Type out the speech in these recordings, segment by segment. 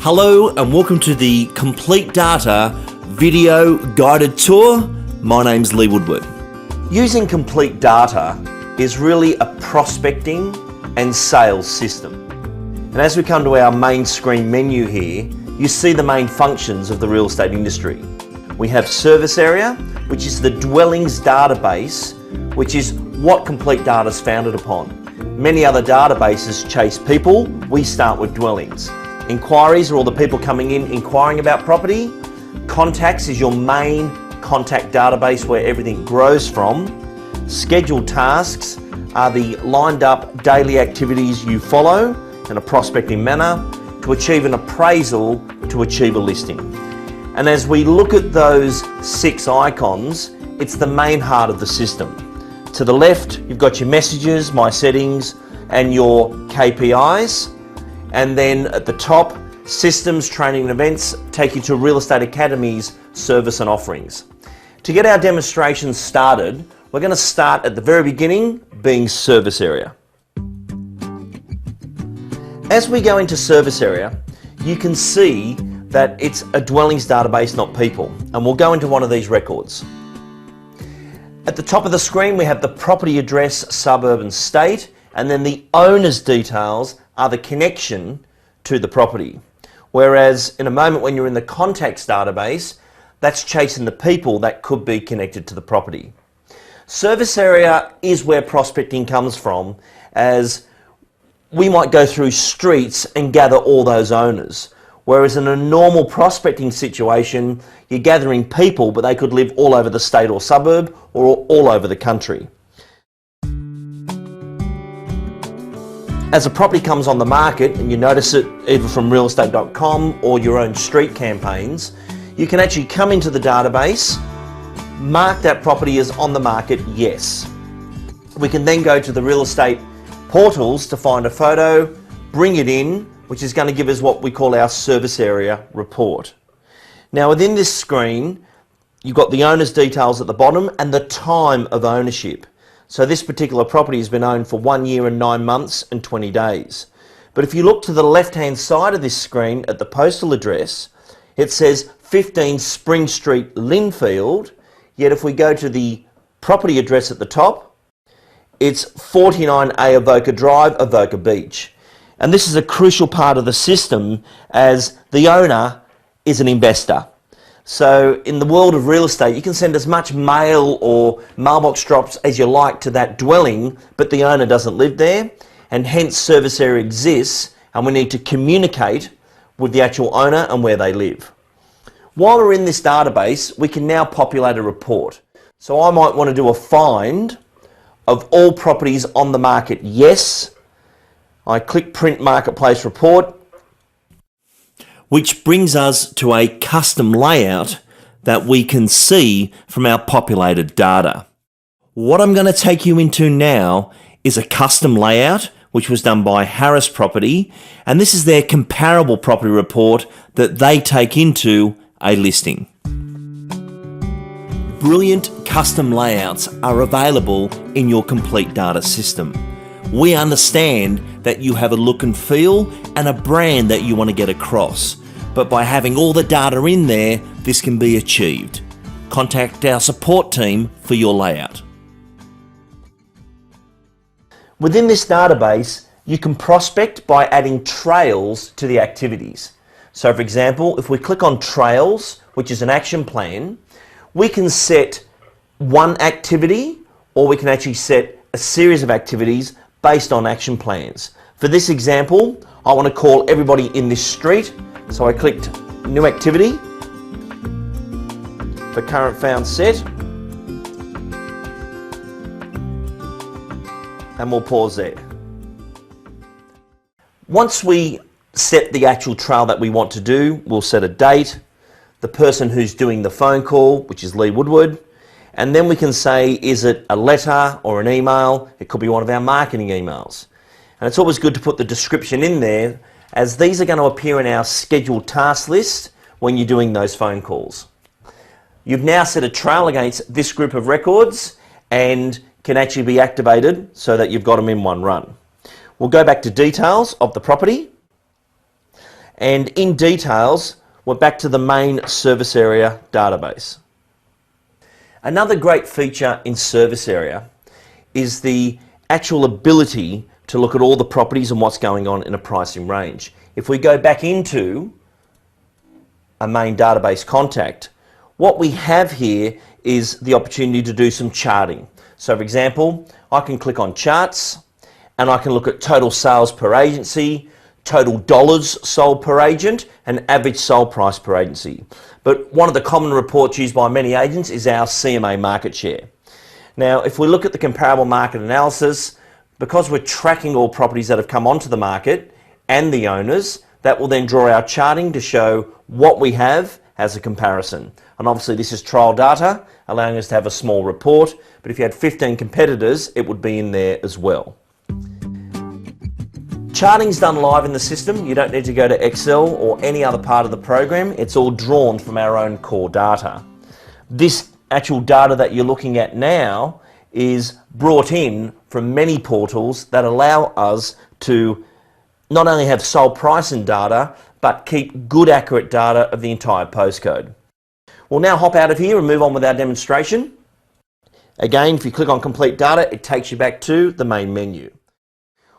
Hello and welcome to the Complete Data video guided tour. My name's Lee Woodward. Using Complete Data is really a prospecting and sales system. And as we come to our main screen menu here, you see the main functions of the real estate industry. We have service area, which is the dwellings database, which is what Complete Data is founded upon. Many other databases chase people. We start with dwellings. Inquiries are all the people coming in inquiring about property. Contacts is your main contact database where everything grows from. Scheduled tasks are the lined up daily activities you follow in a prospecting manner to achieve an appraisal, to achieve a listing. And as we look at those 6 icons, it's the main heart of the system. To the left, you've got your messages, my settings, and your KPIs. And then at the top, systems, training and events take you to Real Estate Academy's service and offerings. To get our demonstration started, we're going to start at the very beginning, being service area. As we go into service area, you can see that it's a dwellings database, not people. And we'll go into one of these records. At the top of the screen, we have the property address, suburb and state, and then the owner's details are the connection to the property. Whereas in a moment when you're in the contacts database, that's chasing the people that could be connected to the property. Service area is where prospecting comes from, as we might go through streets and gather all those owners. Whereas in a normal prospecting situation, you're gathering people, but they could live all over the state or suburb or all over the country. As a property comes on the market and you notice it either from realestate.com or your own street campaigns, you can actually come into the database, mark that property as on the market, yes. We can then go to the real estate portals to find a photo, bring it in, which is going to give us what we call our service area report. Now within this screen, you've got the owner's details at the bottom and the time of ownership. So this particular property has been owned for 1 year and 9 months and 20 days. But if you look to the left-hand side of this screen at the postal address, it says 15 Spring Street, Linfield, yet if we go to the property address at the top, it's 49A Avoca Drive, Avoca Beach. And this is a crucial part of the system as the owner is an investor. So in the world of real estate, you can send as much mail or mailbox drops as you like to that dwelling, but the owner doesn't live there, and hence service area exists, and we need to communicate with the actual owner and where they live. While we're in this database, we can now populate a report. So I might want to do a find of all properties on the market, yes. I click Print Marketplace Report, which brings us to a custom layout that we can see from our populated data. What I'm going to take you into now is a custom layout which was done by Harris Property, and this is their comparable property report that they take into a listing. Brilliant custom layouts are available in your Complete Data system. We understand that you have a look and feel and a brand that you want to get across. But by having all the data in there, this can be achieved. Contact our support team for your layout. Within this database, you can prospect by adding trails to the activities. So for example, if we click on trails, which is an action plan, we can set one activity, or we can actually set a series of activities based on action plans. For this example, I want to call everybody in this street. So I clicked New Activity, the current found set, and we'll pause there. Once we set the actual trail that we want to do, we'll set a date, the person who's doing the phone call, which is Lee Woodward, and then we can say, is it a letter or an email? It could be one of our marketing emails. And it's always good to put the description in there, as these are going to appear in our scheduled task list when you're doing those phone calls. You've now set a trail against this group of records and can actually be activated so that you've got them in one run. We'll go back to details of the property, And in details, we're back to the main service area database. Another great feature in service area is the actual ability to look at all the properties and what's going on in a pricing range. If we go back into a main database contact, what we have here is the opportunity to do some charting. So for example, I can click on charts and I can look at total sales per agency, total dollars sold per agent, and average sold price per agency. But one of the common reports used by many agents is our CMA market share. Now, if we look at the comparable market analysis, because we're tracking all properties that have come onto the market and the owners, that will then draw our charting to show what we have as a comparison. And obviously this is trial data, allowing us to have a small report, but if you had 15 competitors, it would be in there as well. Charting's done live in the system. You don't need to go to Excel or any other part of the program. It's all drawn from our own core data. This actual data that you're looking at now is brought in from many portals that allow us to not only have sold pricing data, but keep good accurate data of the entire postcode. We'll now hop out of here and move on with our demonstration. Again, if you click on complete data, it takes you back to the main menu.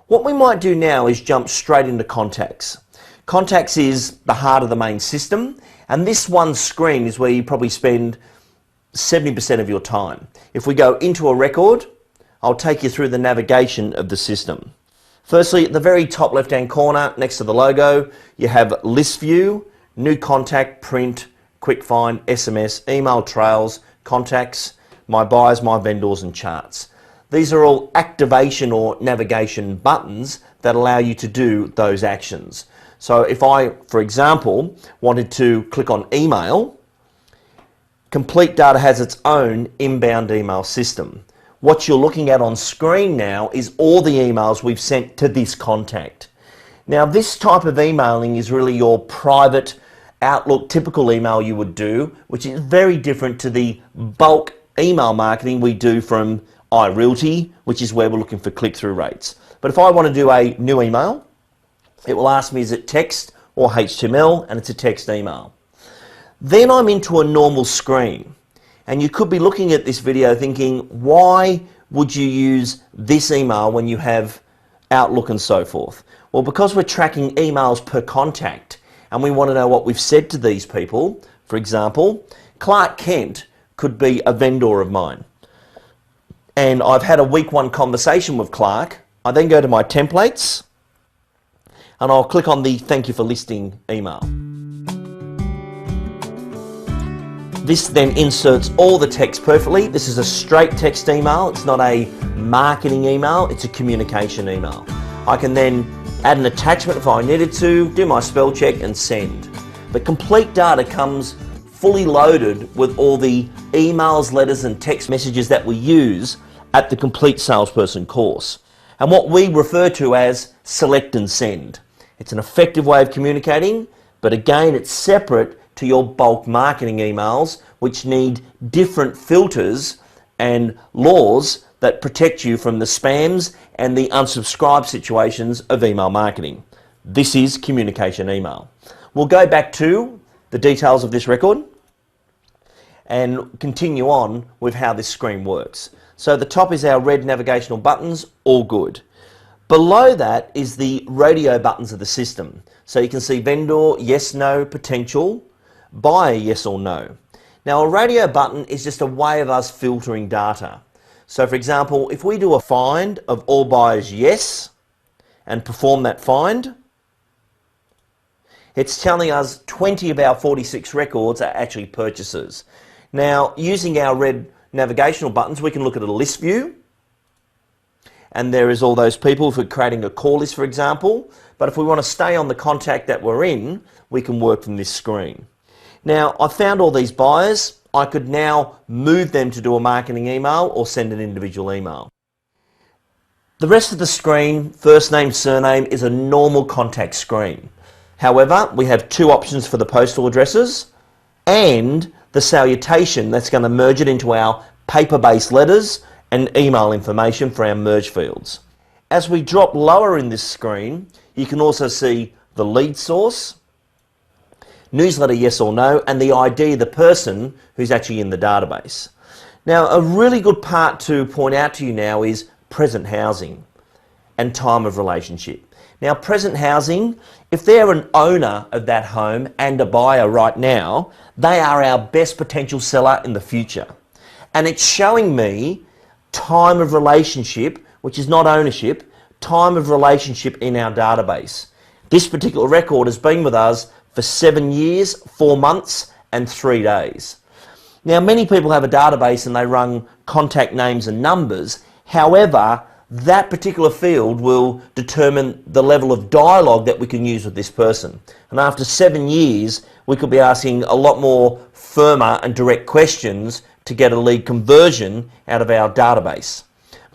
What we might do now is jump straight into contacts. Contacts is the heart of the main system, and this one screen is where you probably spend 70% of your time. If we go into a record, I'll take you through the navigation of the system. Firstly, at the very top left-hand corner, next to the logo, you have List View, New Contact, Print, Quick Find, SMS, Email Trails, Contacts, My Buyers, My Vendors, and Charts. These are all activation or navigation buttons that allow you to do those actions. So if I, for example, wanted to click on email, Complete Data has its own inbound email system. What you're looking at on screen now is all the emails we've sent to this contact. Now this type of emailing is really your private Outlook typical email you would do, which is very different to the bulk email marketing we do from iRealty, which is where we're looking for click-through rates. But if I want to do a new email, it will ask me is it text or HTML, and it's a text email. Then I'm into a normal screen, and you could be looking at this video thinking, why would you use this email when you have Outlook and so forth? Well, because we're tracking emails per contact, and we want to know what we've said to these people. For example, Clark Kent could be a vendor of mine, and I've had a week one conversation with Clark. I then go to my templates and I'll click on the thank you for listing email. This then inserts all the text perfectly. This is a straight text email. It's not a marketing email, it's a communication email. I can then add an attachment if I needed to, do my spell check and send. But Complete Data comes fully loaded with all the emails, letters and text messages that we use at the Complete Salesperson course, and what we refer to as select and send. It's an effective way of communicating, but again it's separate to your bulk marketing emails, which need different filters and laws that protect you from the spams and the unsubscribe situations of email marketing. This is communication email. We'll go back to the details of this record and continue on with how this screen works. So the top is our red navigational buttons, all good. Below that is the radio buttons of the system. So you can see vendor, yes, no, potential, buyer, yes or no. Now a radio button is just a way of us filtering data. So for example, if we do a find of all buyers yes, and perform that find, it's telling us 20 of our 46 records are actually purchasers. Now using our red navigational buttons, we can look at a list view, and there is all those people if we're creating a call list, for example. But if we want to stay on the contact that we're in, we can work from this screen. Now, I found all these buyers. I could now move them to do a marketing email or send an individual email. The rest of the screen, first name, surname, is a normal contact screen. However, we have two options for the postal addresses and the salutation that's going to merge it into our paper-based letters and email information for our merge fields. As we drop lower in this screen, you can also see the lead source, newsletter yes or no, and the ID of the person who's actually in the database. Now, a really good part to point out to you now is present housing and time of relationship. Now, present housing, if they're an owner of that home and a buyer right now, they are our best potential seller in the future. And it's showing me time of relationship, which is not ownership, time of relationship in our database. This particular record has been with us for 7 years, 4 months, and 3 days. Now, many people have a database and they run contact names and numbers. However, that particular field will determine the level of dialogue that we can use with this person. And after 7 years, we could be asking a lot more firmer and direct questions to get a lead conversion out of our database.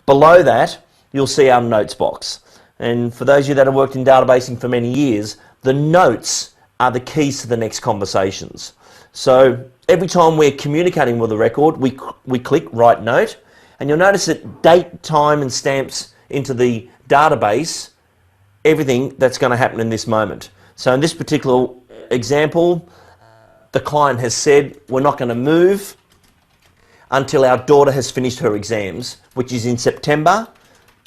Below that, you'll see our notes box. And for those of you that have worked in databasing for many years, the notes are the keys to the next conversations. So every time we're communicating with a record, we click Write Note, and you'll notice that date, time, and stamps into the database everything that's going to happen in this moment. So in this particular example, the client has said, we're not going to move until our daughter has finished her exams, which is in September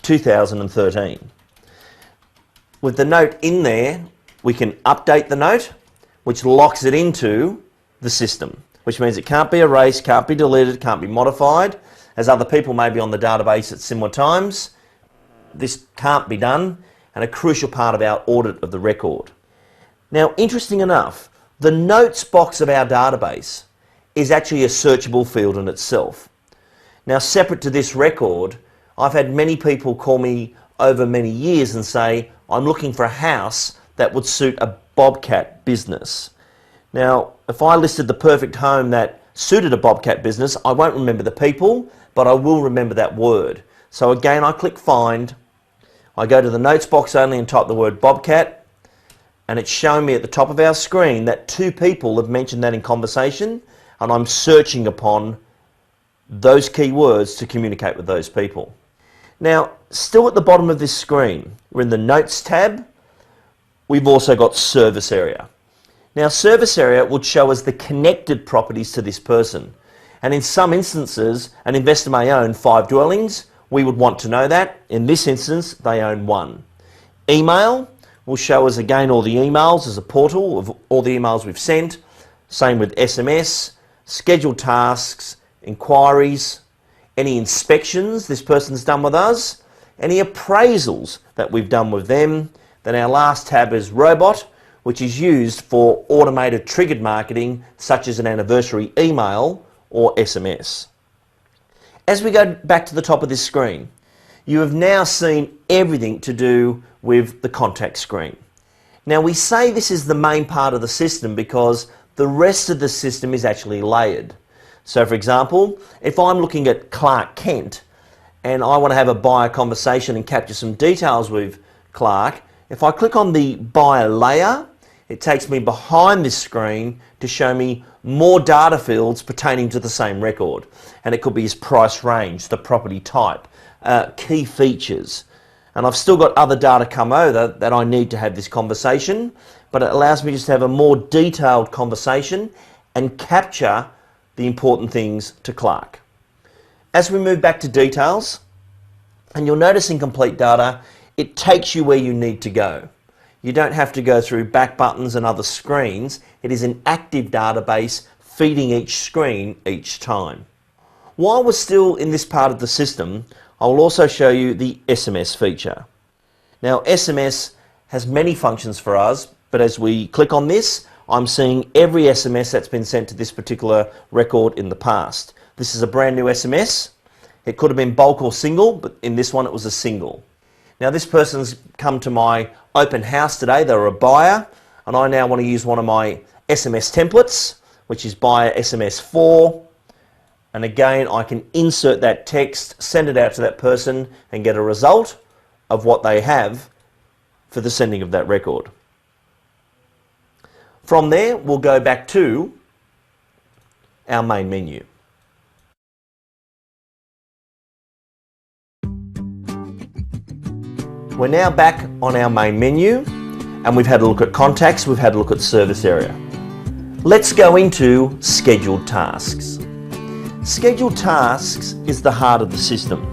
2013. With the note in there, we can update the note, which locks it into the system, which means it can't be erased, can't be deleted, can't be modified, as other people may be on the database at similar times. This can't be done, and a crucial part of our audit of the record. Now, interesting enough, the notes box of our database is actually a searchable field in itself. Now, separate to this record, I've had many people call me over many years and say, I'm looking for a house that would suit a bobcat business. Now, if I listed the perfect home that suited a bobcat business, I won't remember the people, but I will remember that word. So again, I click Find, I go to the notes box only and type the word bobcat, and it's showing me at the top of our screen that 2 people have mentioned that in conversation, and I'm searching upon those keywords to communicate with those people. Now, still at the bottom of this screen, we're in the Notes tab. We've also got Service Area. Now, Service Area would show us the connected properties to this person. And in some instances, an investor may own 5 dwellings. We would want to know that. In this instance, they own 1. Email will show us again all the emails as a portal of all the emails we've sent. Same with SMS, scheduled tasks, inquiries, any inspections this person's done with us, any appraisals that we've done with them. Then our last tab is Robot, which is used for automated triggered marketing, such as an anniversary email or SMS. As we go back to the top of this screen, you have now seen everything to do with the contact screen. Now, we say this is the main part of the system because the rest of the system is actually layered. So for example, if I'm looking at Clark Kent and I want to have a buyer conversation and capture some details with Clark, if I click on the buyer layer, it takes me behind this screen to show me more data fields pertaining to the same record. And it could be his price range, the property type, key features. And I've still got other data come over that I need to have this conversation, but it allows me just to have a more detailed conversation and capture the important things to Clark. As we move back to details, and you'll notice in complete data, it takes you where you need to go. You don't have to go through back buttons and other screens. It is an active database feeding each screen each time. While we're still in this part of the system, I will also show you the SMS feature. Now, SMS has many functions for us, but as we click on this, I'm seeing every SMS that's been sent to this particular record in the past. This is a brand new SMS. It could have been bulk or single, but in this one it was a single. Now, this person's come to my open house today. They're a buyer, and I now want to use one of my SMS templates, which is buyer SMS 4. And again, I can insert that text, send it out to that person, and get a result of what they have for the sending of that record. From there, we'll go back to our main menu. We're now back on our main menu, and we've had a look at contacts, we've had a look at service area. Let's go into scheduled tasks. Scheduled tasks is the heart of the system.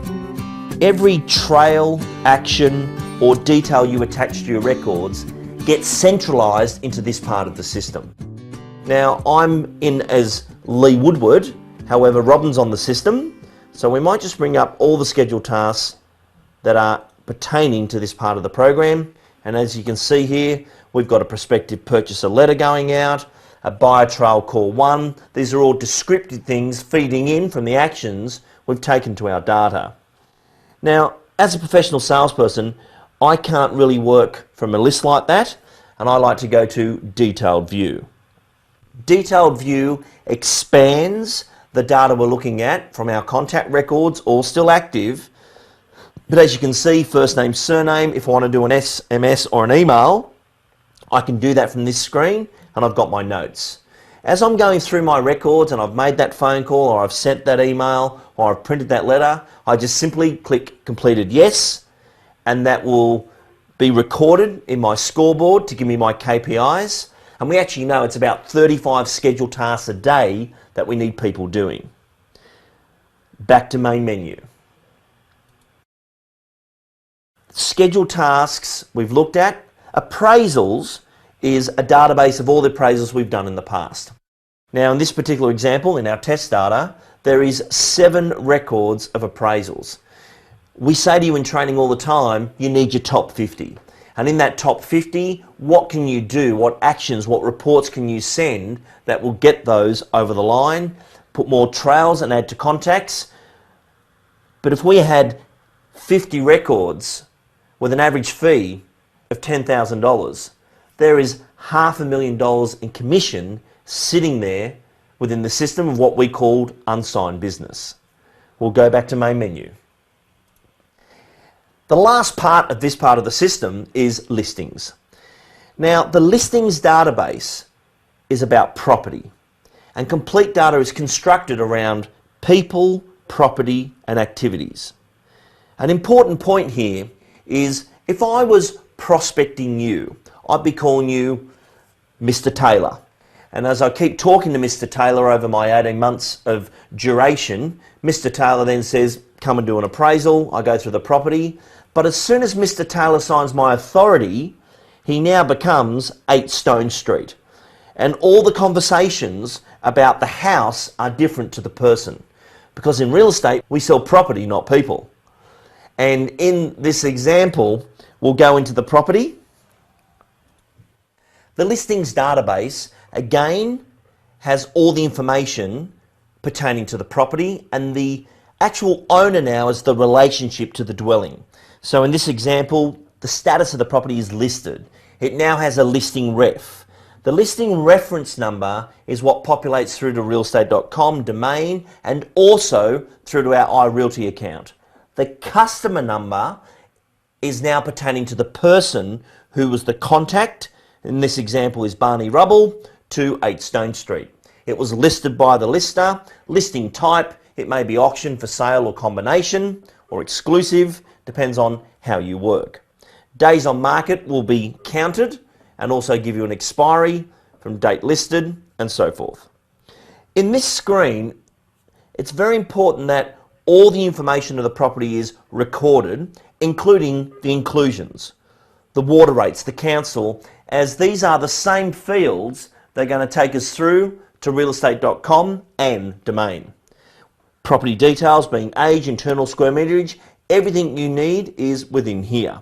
Every trail, action, or detail you attach to your records gets centralised into this part of the system. Now, I'm in as Lee Woodward, however, Robin's on the system, so we might just bring up all the scheduled tasks that are pertaining to this part of the program. And as you can see here, we've got a prospective purchaser letter going out, a buyer trail call 1. These are all descriptive things feeding in from the actions we've taken to our data. Now, as a professional salesperson, I can't really work from a list like that, and I like to go to detailed view. Detailed view expands the data we're looking at from our contact records, all still active. But as you can see, first name, surname, if I want to do an SMS or an email, I can do that from this screen, and I've got my notes. As I'm going through my records and I've made that phone call, or I've sent that email, or I've printed that letter, I just simply click completed yes, and that will be recorded in my scoreboard to give me my KPIs. And we actually know it's about 35 scheduled tasks a day that we need people doing. Back to main menu. Scheduled tasks we've looked at. Appraisals is a database of all the appraisals we've done in the past. Now, in this particular example, in our test data, there is 7 records of appraisals. We say to you in training all the time, you need your top 50. And in that top 50, what can you do? What actions, what reports can you send that will get those over the line? Put more trails and add to contacts. But if we had 50 records with an average fee of $10,000, there is $500,000 in commission sitting there within the system of what we called unsigned business. We'll go back to main menu. The last part of this part of the system is listings. Now, the listings database is about property, and complete data is constructed around people, property, and activities. An important point here is if I was prospecting you, I'd be calling you Mr. Taylor. And as I keep talking to Mr. Taylor over my 18 months of duration, Mr. Taylor then says, come and do an appraisal. I go through the property. But as soon as Mr. Taylor signs my authority, he now becomes 8 Stone Street. And all the conversations about the house are different to the person. Because in real estate, we sell property, not people. And in this example, we'll go into the property. The listings database, again, has all the information pertaining to the property, and the actual owner now is the relationship to the dwelling. So in this example, the status of the property is listed. It now has a listing ref. The listing reference number is what populates through to realestate.com domain and also through to our iRealty account. The customer number is now pertaining to the person who was the contact. In this example is Barney Rubble to 8 Stone Street. It was listed by the lister. Listing type, it may be auction, for sale, or combination, or exclusive, depends on how you work. Days on market will be counted and also give you an expiry from date listed and so forth. In this screen, it's very important that all the information of the property is recorded, including the inclusions, the water rates, the council, as these are the same fields they're going to take us through to realestate.com and domain. Property details being age, internal square meterage, everything you need is within here.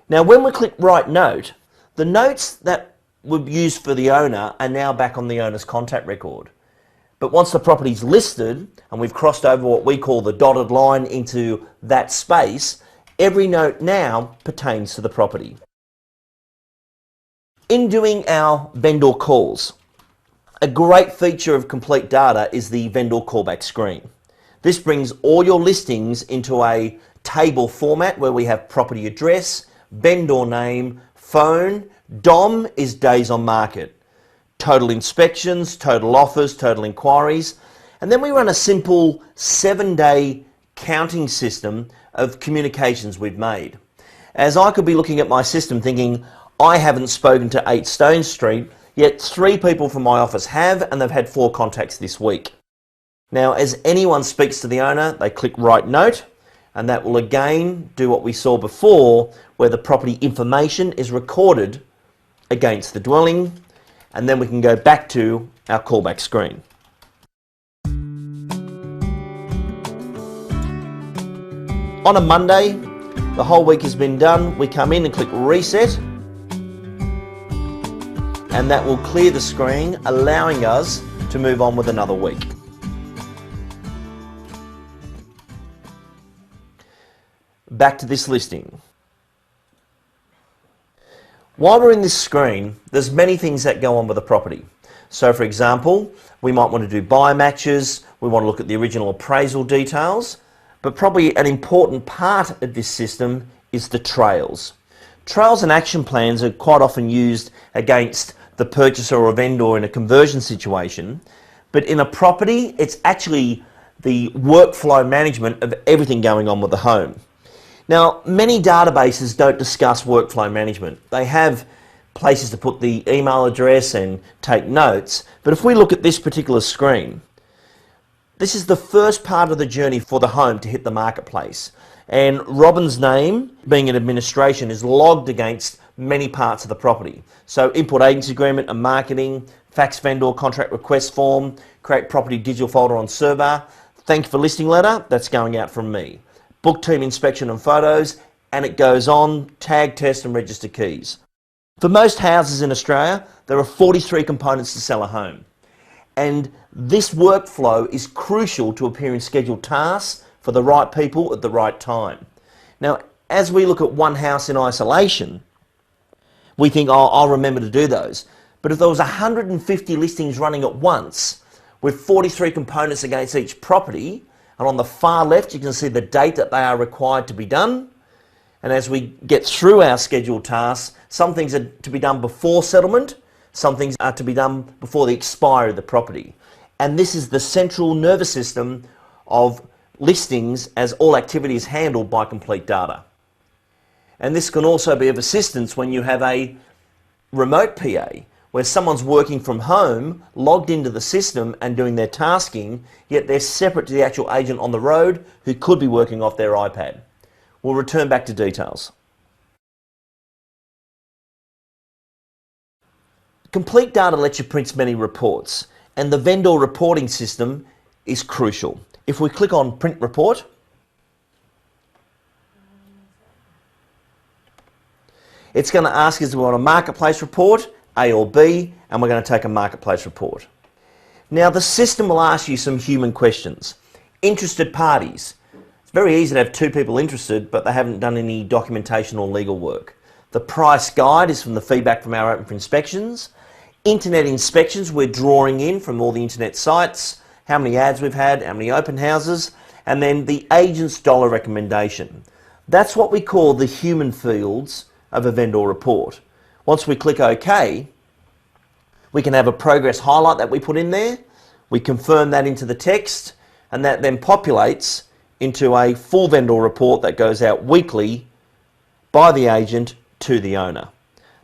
Now when we click write note, the notes that were used for the owner are now back on the owner's contact record. But once the property's listed and we've crossed over what we call the dotted line into that space, every note now pertains to the property. In doing our vendor calls, a great feature of complete data is the vendor callback screen. This brings all your listings into a table format where we have property address, vendor name, phone, DOM is days on market, total inspections, total offers, total inquiries, and then we run a simple 7-day counting system of communications we've made. As I could be looking at my system thinking, I haven't spoken to 8 Stone Street Yet 3 people from my office have, and they've had 4 contacts this week. Now, as anyone speaks to the owner, they click Write Note, and that will again do what we saw before, where the property information is recorded against the dwelling, and then we can go back to our callback screen. On a Monday, the whole week has been done, we come in and click Reset, and that will clear the screen, allowing us to move on with another week. Back to this listing. While we're in this screen, there's many things that go on with the property. So for example, we might want to do buyer matches, we want to look at the original appraisal details, but probably an important part of this system is the trails. Trails and action plans are quite often used against the purchaser or vendor in a conversion situation, but in a property, it's actually the workflow management of everything going on with the home. Now, many databases don't discuss workflow management. They have places to put the email address and take notes, but if we look at this particular screen, this is the first part of the journey for the home to hit the marketplace. And Robin's name, being in administration, is logged against many parts of the property. So import agency agreement and marketing, fax vendor contract request form, create property digital folder on server, thank you for listing letter, that's going out from me. Book team inspection and photos, and it goes on, tag, test and register keys. For most houses in Australia, there are 43 components to sell a home. And this workflow is crucial to appear in scheduled tasks for the right people at the right time. Now, as we look at one house in isolation, we think, oh, I'll remember to do those. But if there was 150 listings running at once, with 43 components against each property, and on the far left you can see the date that they are required to be done, and as we get through our scheduled tasks, some things are to be done before settlement, some things are to be done before the expiry of the property. And this is the central nervous system of listings, as all activity is handled by complete data. And this can also be of assistance when you have a remote PA, where someone's working from home, logged into the system and doing their tasking, yet they're separate to the actual agent on the road who could be working off their iPad. We'll return back to details. Complete data lets you print many reports, and the vendor reporting system is crucial. If we click on Print Report, it's going to ask us if we want a marketplace report, A or B, and we're going to take a marketplace report. Now the system will ask you some human questions. Interested parties. It's very easy to have 2 people interested, but they haven't done any documentation or legal work. The price guide is from the feedback from our open for inspections. Internet inspections, we're drawing in from all the internet sites, how many ads we've had, how many open houses, and then the agent's dollar recommendation. That's what we call the human fields of a vendor report. Once we click OK, we can have a progress highlight that we put in there, we confirm that into the text, and that then populates into a full vendor report that goes out weekly by the agent to the owner.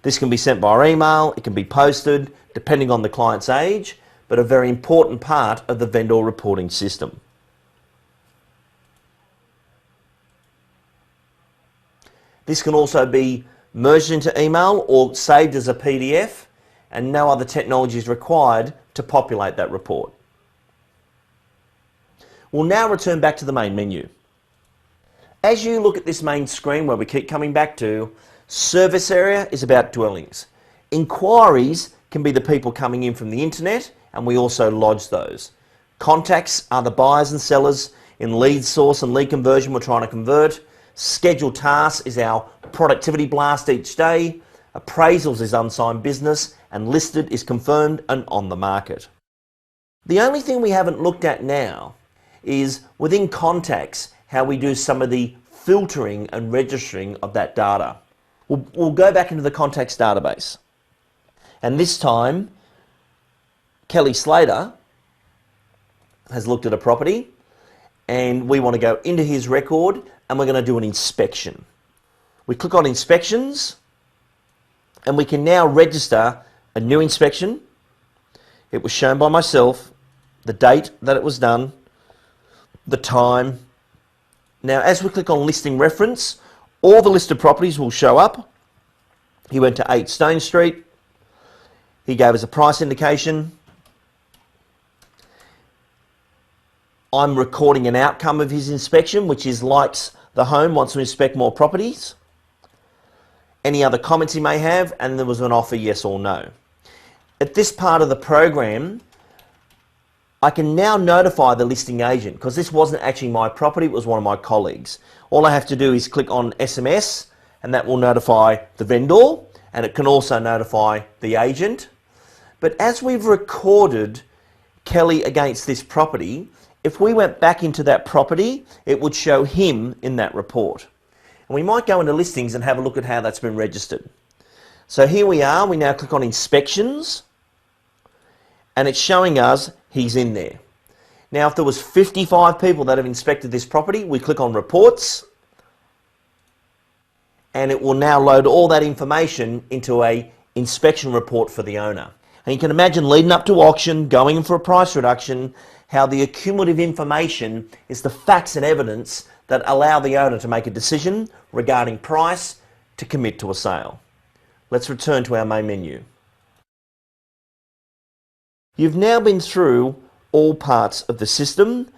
This can be sent by email, it can be posted, depending on the client's age, but a very important part of the vendor reporting system. This can also be merged into email or saved as a PDF, and no other technology is required to populate that report. We'll now return back to the main menu. As you look at this main screen where we keep coming back to, service area is about dwellings. Inquiries can be the people coming in from the internet, and we also lodge those. Contacts are the buyers and sellers. In lead source and lead conversion, we're trying to convert. Scheduled tasks is our productivity blast each day. Appraisals is unsigned business, and listed is confirmed and on the market. The only thing we haven't looked at now is within contacts how we do some of the filtering and registering of that data. We'll go back into the contacts database, and this time Kelly Slater has looked at a property, and we want to go into his record and we're going to do an inspection. We click on inspections, and we can now register a new inspection. It was shown by myself, the date that it was done, the time. Now, as we click on listing reference, all the listed properties will show up. He went to 8 Stone Street. He gave us a price indication. I'm recording an outcome of his inspection, which is likes the home, wants to inspect more properties. Any other comments he may have, and there was an offer, yes or no. At this part of the program, I can now notify the listing agent, because this wasn't actually my property, it was one of my colleagues. All I have to do is click on SMS, and that will notify the vendor, and it can also notify the agent. But as we've recorded Kelly against this property, if we went back into that property, it would show him in that report. And we might go into listings and have a look at how that's been registered. So here we are, we now click on inspections, and it's showing us he's in there. Now, if there was 55 people that have inspected this property, we click on reports, and it will now load all that information into a inspection report for the owner. And you can imagine leading up to auction, going in for a price reduction, how the accumulative information is the facts and evidence that allow the owner to make a decision regarding price to commit to a sale. Let's return to our main menu. You've now been through all parts of the system,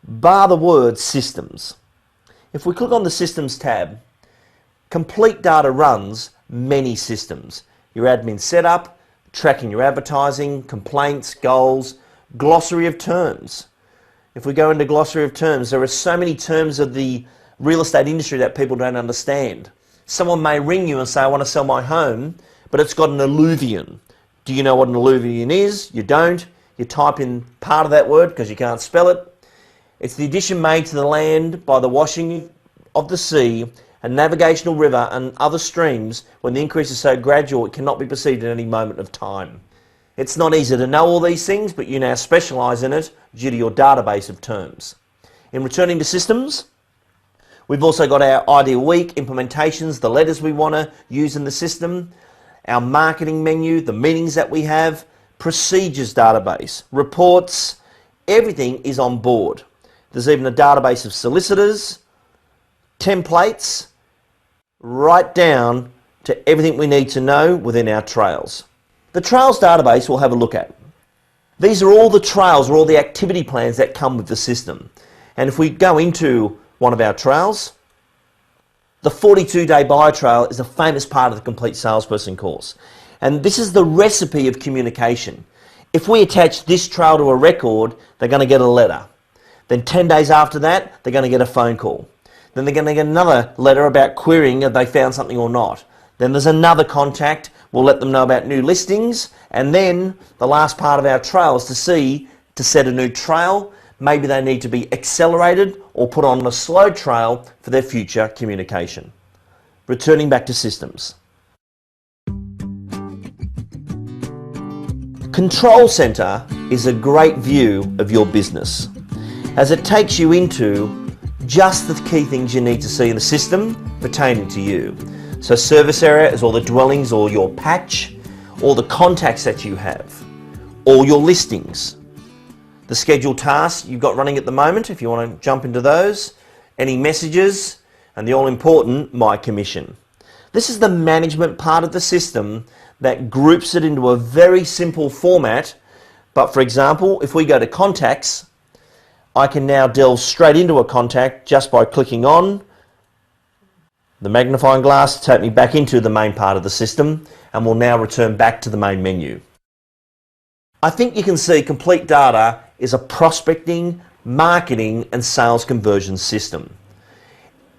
bar the word systems. If we click on the systems tab, Complete Data runs many systems. Your admin setup, tracking your advertising, complaints, goals, glossary of terms. If we go into glossary of terms, there are so many terms of the real estate industry that people don't understand. Someone may ring you and say, I want to sell my home, but it's got an alluvion. Do you know what an alluvion is? You don't. You type in part of that word because you can't spell it. It's the addition made to the land by the washing of the sea, a navigational river and other streams when the increase is so gradual it cannot be perceived at any moment of time. It's not easy to know all these things, but you now specialise in it due to your database of terms. In returning to systems, we've also got our ideal week, implementations, the letters we want to use in the system, our marketing menu, the meetings that we have, procedures database, reports, everything is on board. There's even a database of solicitors, templates, right down to everything we need to know within our trails. The trails database we'll have a look at. These are all the trails or all the activity plans that come with the system. And if we go into one of our trails, the 42-day buyer trail is a famous part of the Complete Salesperson course. And this is the recipe of communication. If we attach this trail to a record, they're going to get a letter. Then 10 days after that, they're going to get a phone call. Then they're going to get another letter about querying if they found something or not. Then there's another contact. We'll let them know about new listings. And then the last part of our trail is to set a new trail. Maybe they need to be accelerated or put on a slow trail for their future communication. Returning back to systems. Control Center is a great view of your business as it takes you into just the key things you need to see in the system pertaining to you. So service area is all the dwellings or your patch, all the contacts that you have, all your listings, the scheduled tasks you've got running at the moment if you want to jump into those, any messages, and the all-important My Commission. This is the management part of the system that groups it into a very simple format. But for example, if we go to contacts, I can now delve straight into a contact just by clicking on the magnifying glass to take me back into the main part of the system, and we'll now return back to the main menu. I think you can see Complete Data is a prospecting, marketing and sales conversion system.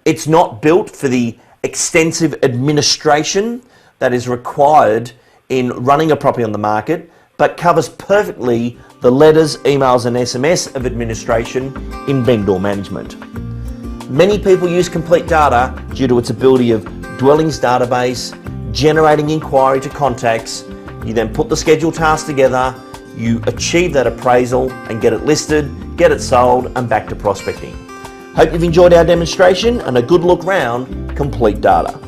It's not built for the extensive administration that is required in running a property on the market, but covers perfectly the letters, emails and SMS of administration in vendor management. Many people use Complete Data due to its ability of dwellings database, generating inquiry to contacts. You then put the scheduled task together, you achieve that appraisal and get it listed, get it sold and back to prospecting. Hope you've enjoyed our demonstration and a good look round Complete Data.